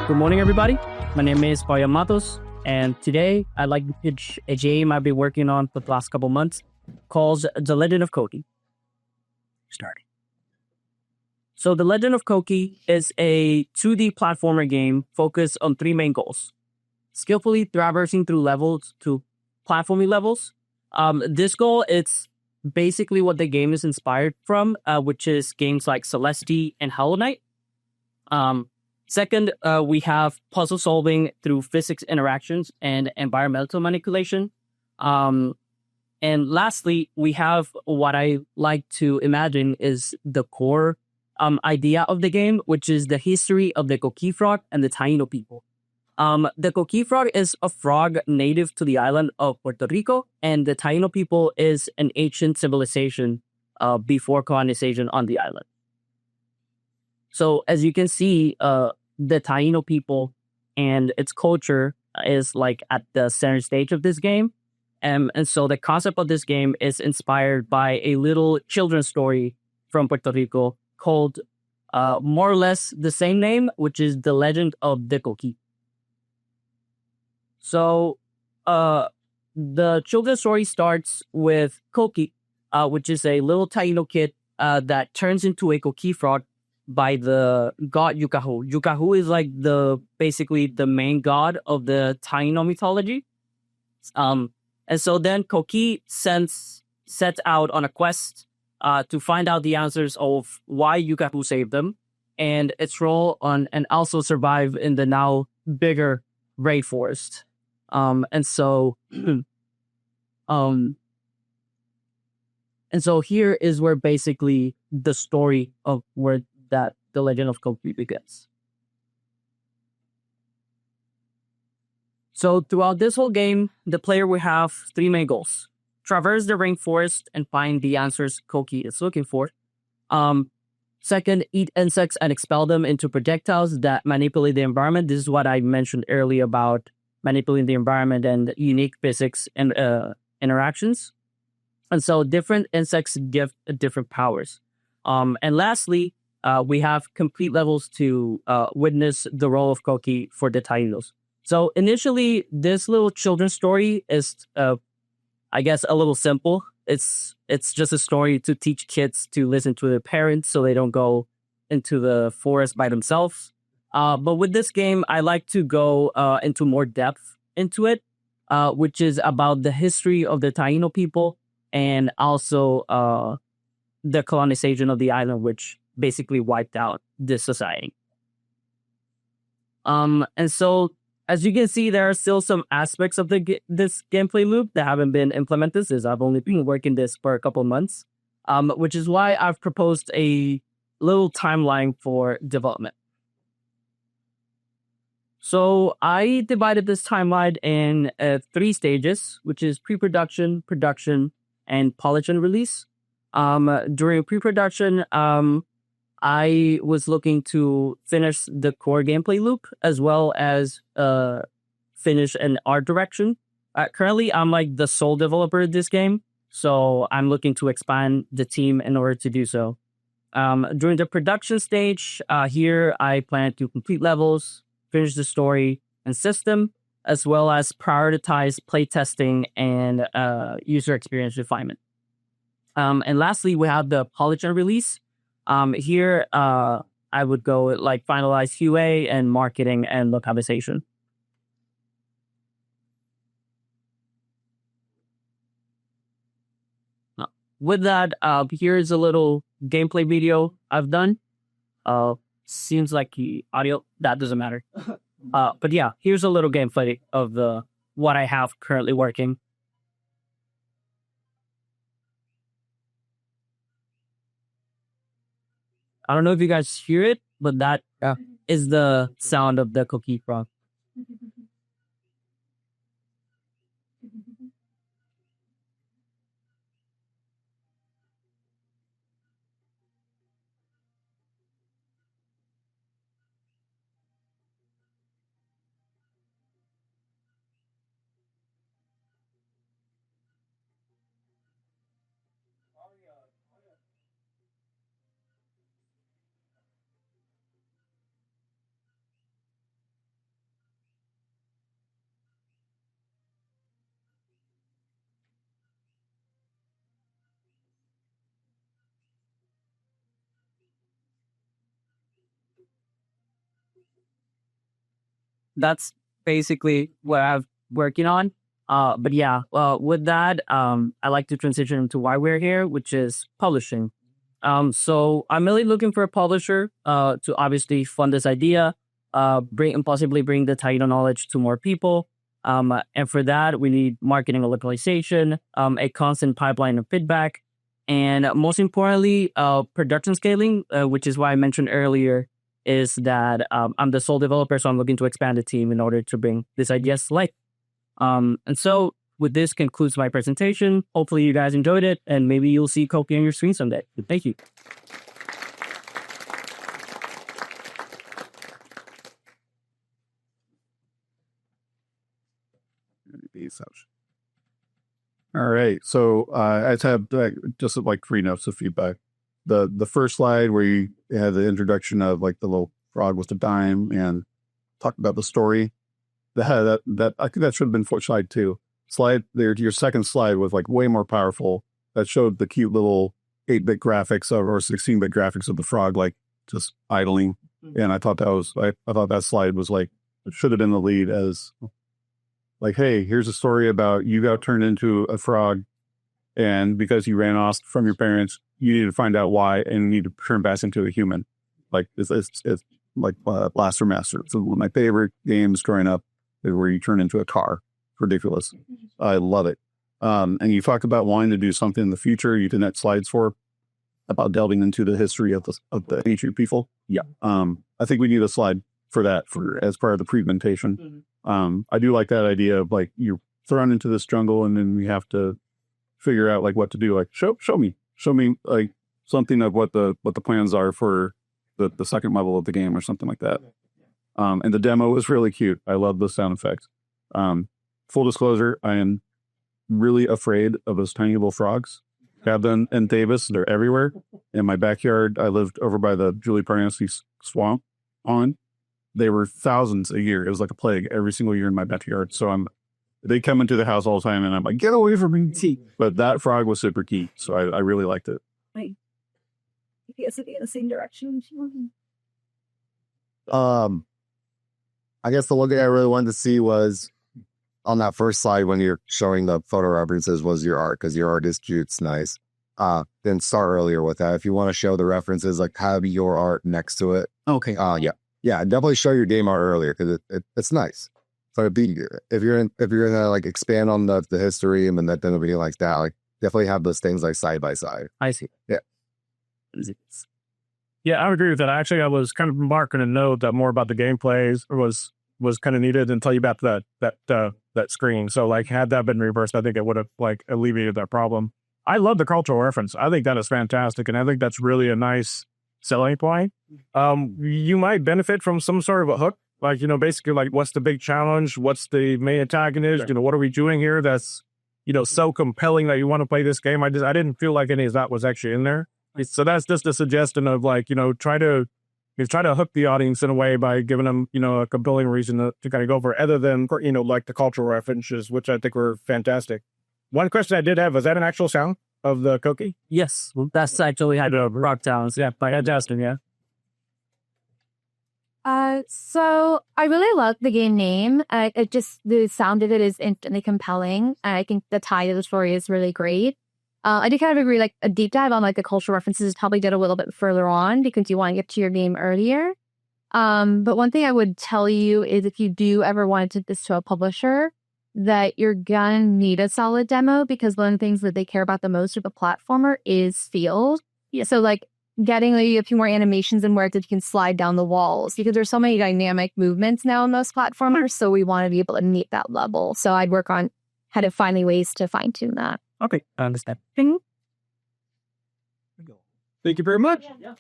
Good morning, everybody. My name is Paya Matos, and today I'd like to pitch a game I've been working on for the last couple months called The Legend of Koki. Starting. So, The Legend of Koki is a 2D platformer game focused on three main goals: skillfully traversing through levels to platforming levels. This goal, it's basically what the game is inspired from, which is games like Celeste and Hollow Knight. Second, we have puzzle solving through physics interactions and environmental manipulation. And lastly, we have what I like to imagine is the core idea of the game, which is the history of the coquí frog and the Taíno people. The coquí frog is a frog native to the island of Puerto Rico, and the Taíno people is an ancient civilization before colonization on the island. So as you can see, the Taíno people and its culture is like at the center stage of this game. And so the concept of this game is inspired by a little children's story from Puerto Rico called more or less the same name, which is The Legend of the Koki. So the children's story starts with Koki, which is a little Taíno kid that turns into a coquí frog by the god Yukahu. Yukahu is like basically the main god of the Taíno mythology. And so then Koki sets out on a quest to find out the answers of why Yukahu saved them and its role on and also survive in the now bigger rainforest. And so here is where basically the story of where that the Legend of Koki begins. So throughout this whole game, the player will have three main goals: traverse the rainforest and find the answers Koki is looking for. Second, eat insects and expel them into projectiles that manipulate the environment. This is what I mentioned earlier about manipulating the environment and unique physics and interactions. And so different insects give different powers. And lastly, we have complete levels to witness the role of Koki for the Taínos. So initially, this little children's story is, I guess, a little simple. It's just a story to teach kids to listen to their parents so they don't go into the forest by themselves. But with this game, I like to go into more depth into it, which is about the history of the Taíno people and also the colonization of the island, which basically wiped out this society. And so, as you can see, there are still some aspects of this gameplay loop that haven't been implemented, since I've only been working this for a couple months, which is why I've proposed a little timeline for development. So I divided this timeline in 3 stages, which is pre-production, production, and polish and release. During pre-production, I was looking to finish the core gameplay loop as well as finish an art direction. Currently, I'm like the sole developer of this game, so I'm looking to expand the team in order to do so. During the production stage, here I plan to complete levels, finish the story and system, as well as prioritize playtesting and user experience refinement. And lastly, we have the polish and release. Here, I would go like finalize QA and marketing and localization. With that, here's a little gameplay video I've done. Seems like the audio, that doesn't matter. But yeah, here's a little gameplay of what I have currently working. I don't know if you guys hear it, but that is the sound of the coquí frog. that's basically what I'm working on. But yeah, with that, I like to transition into why we're here, which is publishing. So I'm really looking for a publisher to obviously fund this idea, bring and possibly bring the Taíno knowledge to more people. And for that, we need marketing and localization, a constant pipeline of feedback, and most importantly, production scaling, which is why I mentioned earlier, is that I'm the sole developer, so I'm looking to expand the team in order to bring this idea to life. And so with this concludes my presentation. Hopefully you guys enjoyed it, and maybe you'll see Koki on your screen someday. Thank you. All right, so I just have just like 3 notes of feedback. The first slide where you had the introduction of like the little frog with the dime and talked about the story. That I think that should have been for slide 2. Slide there, your second slide was like way more powerful. That showed the cute little 8-bit graphics or 16-bit graphics of the frog like just idling. And I thought I thought that slide was like it should have been the lead as like, hey, here's a story about you got turned into a frog, and because you ran off from your parents, you need to find out why and you need to turn back into a human. Like it's like Blaster Master. So one of my favorite games growing up is where you turn into a car. Ridiculous. I love it. And you talked about wanting to do something in the future. You did that slides for about delving into the history of the ancient people. Yeah. I think we need a slide for that as part of the presentation. I do like that idea of like you're thrown into this jungle and then we have to figure out like what to do. Like show me like something of what the plans are for the second level of the game or something like that. And the demo was really cute. I love the sound effects. Full disclosure, I am really afraid of those tiny little frogs. Have them in Davis. They're everywhere. In my backyard, I lived over by the Julie Parnassi swamp They were thousands a year. It was like a plague every single year in my backyard. So they come into the house all the time and I'm like, get away from me. But that frog was super key. So I really liked it. Wait. Is it in the same direction? I guess the one thing I really wanted to see was on that first slide when you're showing the photo references was your art, because your art is cute, it's nice. Then start earlier with that. If you want to show the references, like have your art next to it. Okay. Yeah, definitely show your game art earlier because it's nice. So if you're gonna like expand on the history and then it'll be like that, like definitely have those things like side by side. I see. Yeah. Yeah, I would agree with that. Actually, I was kind of marking a note that more about the gameplays was kind of needed until you got to that screen. So like had that been reversed, I think it would have like alleviated that problem. I love the cultural reference. I think that is fantastic. And I think that's really a nice selling point. You might benefit from some sort of a hook, like, basically like what's the big challenge? What's the main antagonist? Sure. What are we doing here? That's, so compelling that you want to play this game. I didn't feel like any of that was actually in there. So that's just a suggestion of like, try to hook the audience in a way by giving them, a compelling reason to kind of go for it, other than, like the cultural references, which I think were fantastic. One question I did have, was that an actual sound of the Koki? Yes, that's actually had rock towns. Yeah, by Justin, yeah. So I really love the game name. The sound of it is instantly compelling. I think the tie of the story is really great. I do kind of agree, like a deep dive on like the cultural references probably did a little bit further on because you want to get to your game earlier. But one thing I would tell you is if you do ever want to take this to a publisher, that you're gonna need a solid demo, because one of the things that they care about the most with a platformer is feel. Yeah. So like getting a few more animations and where you can slide down the walls, because there's so many dynamic movements now in most platformers. So we want to be able to meet that level. So I'd work on how to find ways to fine tune that. Okay, I understand. Thank you very much. Yeah.